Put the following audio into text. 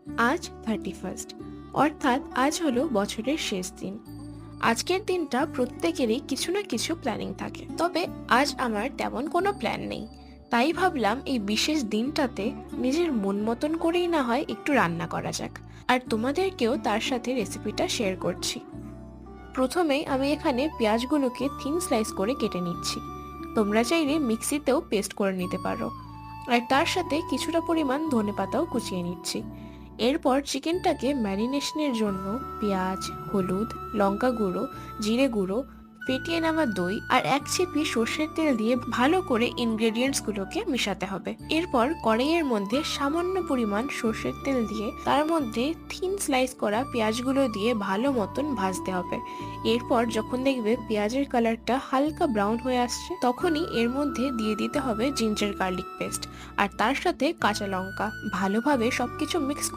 আজ 31st, অর্থাৎ আজ হলো বছরের শেষ দিন। আজকের দিনটা প্রত্যেকেরই কিছু না কিছু প্ল্যানিং থাকে, তবে আজ আমার তেমন কোনো প্ল্যান নেই। তাই ভাবলাম এই বিশেষ দিনটাতে নিজের মন মতন করেই না হয় একটু রান্না করা যাক, আর তোমাদেরকেও তার সাথে রেসিপিটা শেয়ার করছি। প্রথমেই আমি এখানে পেঁয়াজগুলোকে থিন স্লাইস করে কেটে নিচ্ছি। তোমরা চাইলে মিক্সিতেও পেস্ট করে নিতে পারো। আর তার সাথে কিছুটা পরিমাণ ধনেপাতাও কুচিয়ে নিচ্ছি। এরপর চিকেনটাকে ম্যারিনেশনের জন্য পেঁয়াজ, হলুদ, লঙ্কা গুঁড়ো, জিরে গুঁড়ো, ফেটিয়ে নেওয়া দই আর এক ছিপি সর্ষের তেল দিয়ে ভালো করে ইনগ্রেডিয়েন্টস গুলোকে মিশাতে হবে। এরপর কড়াইয়ের মধ্যে সামান্য পরিমাণ সর্ষের তেল দিয়ে তার মধ্যে থিন স্লাইস করা পেঁয়াজগুলো দিয়ে ভালো মতন ভাজতে হবে। এরপর যখন দেখবে পেঁয়াজের কালারটা হালকা ব্রাউন হয়ে আসছে, তখনই এর মধ্যে দিয়ে দিতে হবে জিঞ্জার গার্লিক পেস্ট আর তার সাথে কাঁচা লঙ্কা। ভালোভাবে সবকিছু মিক্স করে